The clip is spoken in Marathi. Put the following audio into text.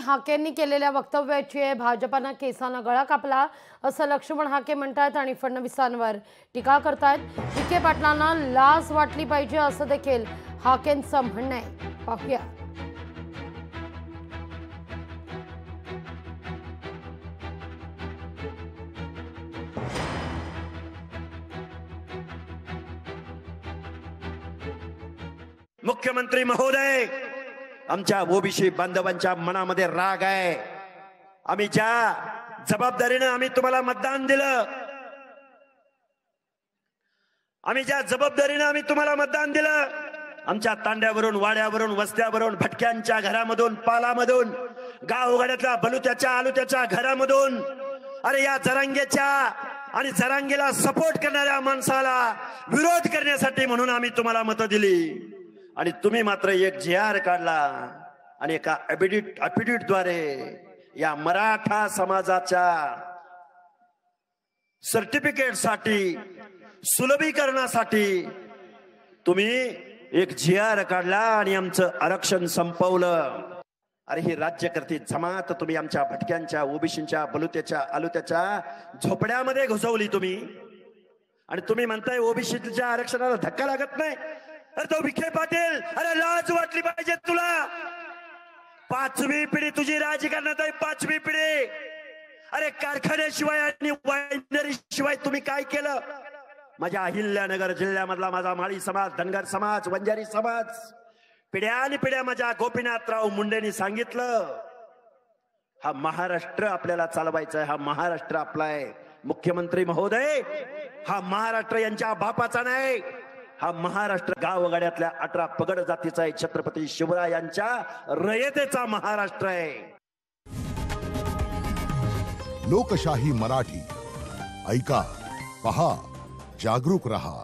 हाकेंनी केलेल्या वक्तव्याची भाजपानं केसानं गळा कापला असं लक्ष्मण हाके म्हणतात आणि फडणवीसांवर टीका करतात। विखे पाटलांना लाज वाटली पाहिजे असं देखील हाकेंचं म्हणणं आहे। पाहूया। मुख्यमंत्री महोदय, आमच्या ओबीसी बांधवांच्या मनामध्ये राग आहे। आम्ही ज्या जबाबदारीने आम्ही तुम्हाला मतदान दिलं, आमच्या तांड्यावरून, वाड्यावरून, वस्त्यावरून, भटक्यांच्या घरामधून, पालामधून, गावगाड्यातल्या बलुत्याच्या आलुत्याच्या घरामधून, अरे या जरांगेच्या आणि जरांगेला सपोर्ट करणाऱ्या माणसाला विरोध करण्यासाठी म्हणून आम्ही तुम्हाला मतं दिली। आणि तुम्ही मात्र एक JR काढला आणि एका ॲफिडेव्हिट द्वारे या मराठा समाजाच्या सर्टिफिकेटसाठी, सुलभीकरणासाठी तुम्ही एक JR काढला आणि आमचं आरक्षण संपवलं। अरे ही राज्यकर्ती जमात तुम्ही आमच्या भटक्यांच्या, ओबीसींच्या, बलुत्याच्या, आलुत्याच्या झोपड्यामध्ये घुसवली तुम्ही। आणि तुम्ही म्हणताय ओबीसीच्या आरक्षणाला धक्का लागत नाही। अरे तो विखे पाटील, अरे लाज वाटली पाहिजे तुला। 5वी पिढी तुझी राजकारणात आहे, 5वी पिढी। अरे कारखान्याशिवाय आणि वायनरी शिवाय तुम्ही काय केलं? माझ्या अहिल्यानगर जिल्ह्यामधला माझा माळी समाज, धनगर समाज, वंजारी समाज, पिढ्यान पिढ्या माझ्या गोपीनाथराव मुंडेंनी सांगितलं, हा महाराष्ट्र आपल्याला चालवायचा आहे, हा महाराष्ट्र आपला आहे। मुख्यमंत्री महोदय, हा महाराष्ट्र यांच्या बापाचा नाही, हा महाराष्ट्र गावगाड्यातल्या 18 पगड जातीचा आहे, छत्रपती शिवरायांच्या रयतेचा महाराष्ट्र आहे। लोकशाही मराठी ऐका, पहा, जागरूक रहा।